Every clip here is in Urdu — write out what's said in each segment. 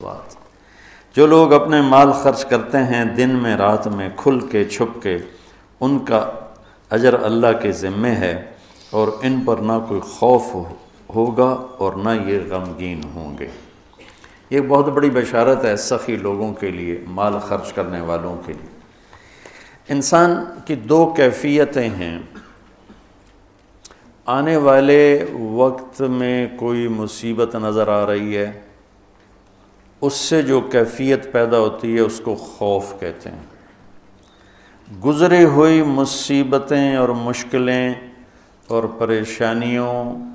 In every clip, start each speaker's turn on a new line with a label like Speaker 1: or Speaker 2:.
Speaker 1: بات جو لوگ اپنے مال خرچ کرتے ہیں دن میں رات میں کھل کے چھپ کے، ان کا اجر اللہ کے ذمے ہے، اور ان پر نہ کوئی خوف ہوگا اور نہ یہ غمگین ہوں گے۔ یہ بہت بڑی بشارت ہے سخی لوگوں کے لیے، مال خرچ کرنے والوں کے لیے۔ انسان کی دو کیفیتیں ہیں، آنے والے وقت میں کوئی مصیبت نظر آ رہی ہے، اس سے جو کیفیت پیدا ہوتی ہے اس کو خوف کہتے ہیں۔ گزری ہوئی مصیبتیں اور مشکلیں اور پریشانیوں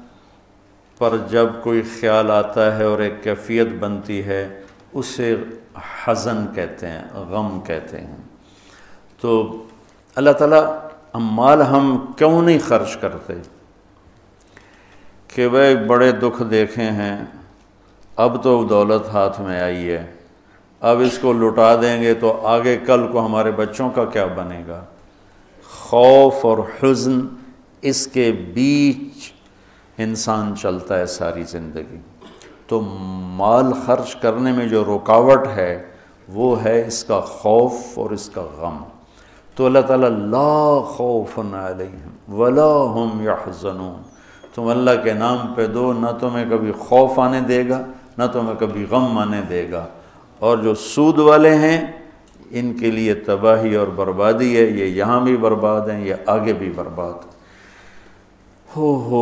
Speaker 1: پر جب کوئی خیال آتا ہے اور ایک کیفیت بنتی ہے، اسے حزن کہتے ہیں، غم کہتے ہیں۔ تو اللہ تعالیٰ مال ہم کیوں نہیں خرچ کرتے کہ وہ بڑے دکھ دیکھے ہیں، اب تو دولت ہاتھ میں آئی ہے، اب اس کو لٹا دیں گے تو آگے کل کو ہمارے بچوں کا کیا بنے گا۔ خوف اور حزن، اس کے بیچ انسان چلتا ہے ساری زندگی۔ تو مال خرچ کرنے میں جو رکاوٹ ہے وہ ہے اس کا خوف اور اس کا غم۔ تو اللہ تعالیٰ لا خوف علیہم ولا ہم یحزنون، تم اللہ کے نام پہ دو، نہ تمہیں کبھی خوف آنے دے گا نہ تمہیں کبھی غم آنے دے گا۔ اور جو سود والے ہیں ان کے لیے تباہی اور بربادی ہے، یہ یہاں بھی برباد ہیں، یہ آگے بھی برباد۔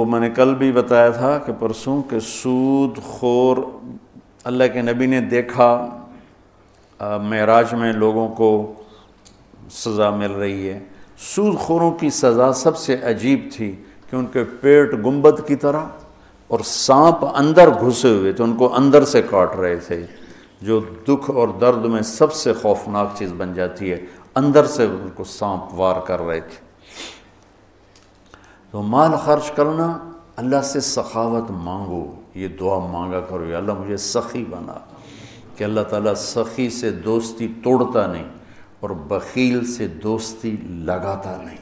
Speaker 1: میں نے کل بھی بتایا تھا کہ پرسوں کہ سود خور، اللہ کے نبی نے دیکھا معراج میں لوگوں کو سزا مل رہی ہے۔ سود خوروں کی سزا سب سے عجیب تھی کہ ان کے پیٹ گنبد کی طرح اور سانپ اندر گھسے ہوئے تھے، ان کو اندر سے کاٹ رہے تھے، جو دکھ اور درد میں سب سے خوفناک چیز بن جاتی ہے، اندر سے ان کو سانپ وار کر رہے تھے۔ تو مال خرچ کرنا، اللہ سے سخاوت مانگو، یہ دعا مانگا کرو، یا اللہ مجھے سخی بنا، کہ اللہ تعالیٰ سخی سے دوستی توڑتا نہیں اور بخیل سے دوستی لگاتا نہیں۔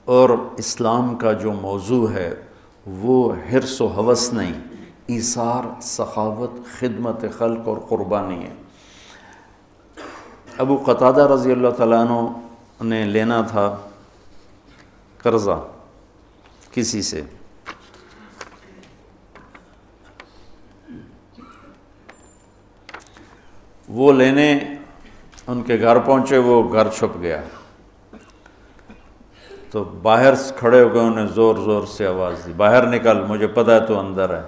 Speaker 1: اور اسلام کا جو موضوع ہے وہ حرص و ہوس نہیں، ایثار، سخاوت، خدمت خلق اور قربانی ہے۔ ابو قتادہ رضی اللہ تعالیٰ عنہ نے لینا تھا قرضہ کسی سے، وہ لینے ان کے گھر پہنچے، وہ گھر چھپ گیا، تو باہر کھڑے ہو گئے، انہیں زور زور سے آواز دی، باہر نکل، مجھے پتہ ہے تو اندر ہے۔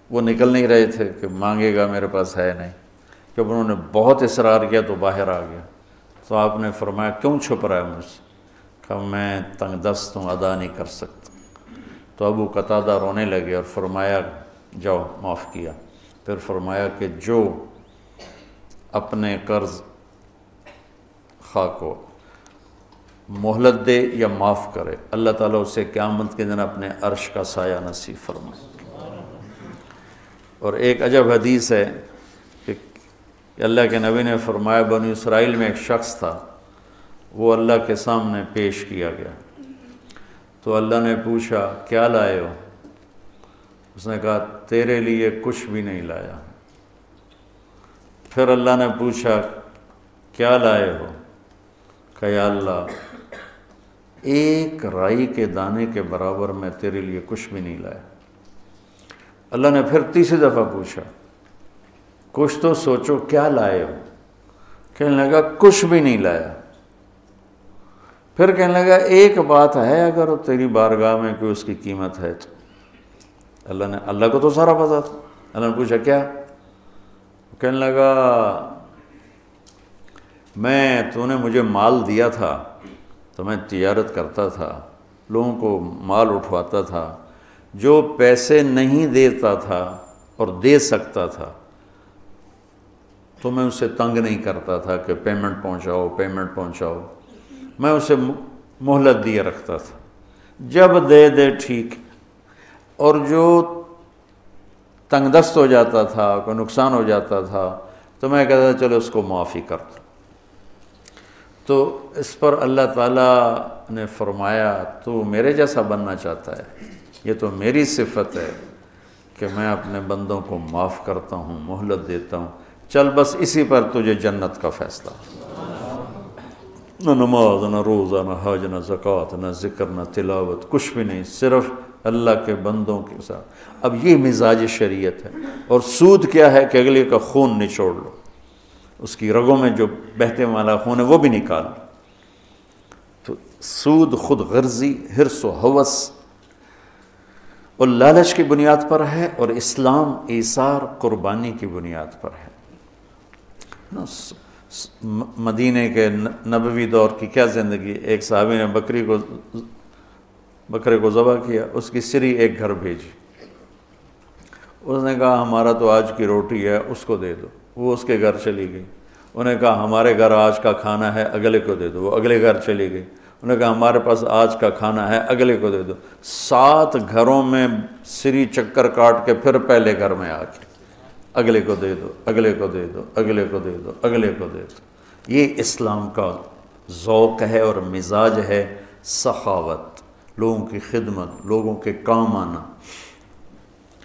Speaker 1: وہ نکل نہیں رہے تھے کہ مانگے گا، میرے پاس ہے نہیں۔ جب انہوں نے بہت اصرار کیا تو باہر آ گیا، تو آپ نے فرمایا کیوں چھپ رہا ہے مجھ سے؟ کہ میں تنگ دست ہوں، ادا نہیں کر سکتا۔ تو ابو قتادہ رونے لگے اور فرمایا جاؤ، معاف کیا۔ پھر فرمایا کہ جو اپنے قرض خواہ کو مہلت دے یا معاف کرے، اللہ تعالیٰ اسے قیامت کے دن اپنے عرش کا سایہ نصیب فرمائے۔ اور ایک عجب حدیث ہے کہ اللہ کے نبی نے فرمایا بنی اسرائیل میں ایک شخص تھا، وہ اللہ کے سامنے پیش کیا گیا، تو اللہ نے پوچھا کیا لائے ہو؟ اس نے کہا تیرے لیے کچھ بھی نہیں لایا۔ پھر اللہ نے پوچھا کیا لائے ہو؟ کہ یا اللہ ایک رائی کے دانے کے برابر میں تیرے لیے کچھ بھی نہیں لایا۔ اللہ نے پھر تیسری دفعہ پوچھا کچھ تو سوچو کیا لائے ہو؟ کہنے لگا کچھ بھی نہیں لایا۔ پھر کہنے لگا ایک بات ہے اگر وہ تیری بارگاہ میں کوئی اس کی قیمت ہے تو۔ اللہ کو تو سارا پتہ تھا۔ اللہ نے پوچھا کیا؟ کہنے لگا تو نے مجھے مال دیا تھا تو میں تجارت کرتا تھا، لوگوں کو مال اٹھواتا تھا، جو پیسے نہیں دیتا تھا اور دے سکتا تھا تو میں اسے تنگ نہیں کرتا تھا کہ پیمنٹ پہنچاؤ، میں اسے مہلت دیے رکھتا تھا، جب دے ٹھیک، اور جو تنگ دست ہو جاتا تھا، کوئی نقصان ہو جاتا تھا تو میں کہتا تھا چلو اس کو معافی کرتا۔ تو اس پر اللہ تعالیٰ نے فرمایا تو میرے جیسا بننا چاہتا ہے، یہ تو میری صفت ہے کہ میں اپنے بندوں کو معاف کرتا ہوں، مہلت دیتا ہوں، چل بس اسی پر تجھے جنت کا فیصلہ۔ نہ نماز، نہ روزہ، نہ حج، نہ زکوٰۃ، نہ ذکر، نہ تلاوت، کچھ بھی نہیں، صرف اللہ کے بندوں کے ساتھ۔ اب یہ مزاج شریعت ہے۔ اور سود کیا ہے کہ اگلے کا خون نچوڑ لو، اس کی رگوں میں جو بہتے والا خون ہے وہ بھی نکال لو۔ تو سود خود غرضی، حرص و ہوس اور لالچ کی بنیاد پر ہے، اور اسلام ایثار، قربانی کی بنیاد پر ہے۔ مدینے کے نبوی دور کی کیا زندگی، ایک صحابی نے بکرے کو ذبح کیا، اس کی سری ایک گھر بھیجی، اس نے کہا ہمارا تو آج کی روٹی ہے، اس کو دے دو، وہ اس کے گھر چلی گئی۔ انہوں نے کہا ہمارے گھر آج کا کھانا ہے، اگلے کو دے دو، وہ اگلے گھر چلی گئی۔ انہوں نے کہا ہمارے پاس آج کا کھانا ہے، اگلے کو دے دو۔ 7 گھروں میں سری چکر کاٹ کے پھر پہلے گھر میں آ کے اگلے کو دے دو، اگلے کو دے دو، اگلے کو دے دو، اگلے کو دے دو۔ یہ اسلام کا ذوق ہے اور مزاج ہے، سخاوت، لوگوں کی خدمت، لوگوں کے کام آنا۔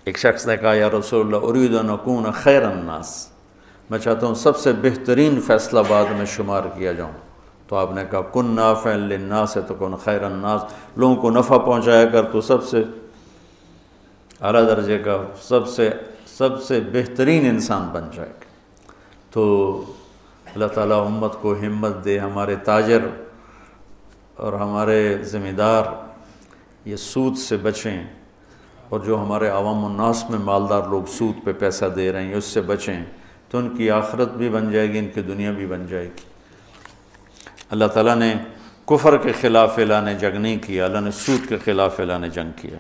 Speaker 1: ایک شخص نے کہا یا رسول اللہ ارید ان اکون خیر الناس، میں چاہتا ہوں سب سے بہترین فیصلہ بعد میں شمار کیا جاؤں۔ تو آپ نے کہا کن نافعا للناس تکن خیر الناس، لوگوں کو نفع پہنچایا کر تو سب سے اعلیٰ درجے کا، سب سے بہترین انسان بن جائے گا۔ تو اللہ تعالیٰ امت کو ہمت دے، ہمارے تاجر اور ہمارے ذمہ دار یہ سود سے بچیں، اور جو ہمارے عوام الناس میں مالدار لوگ سود پہ پیسہ دے رہے ہیں اس سے بچیں، تو ان کی آخرت بھی بن جائے گی، ان کی دنیا بھی بن جائے گی۔ اللہ تعالیٰ نے کفر کے خلاف اعلان جنگ نہیں کیا، اللہ نے سود کے خلاف اعلان جنگ کیا۔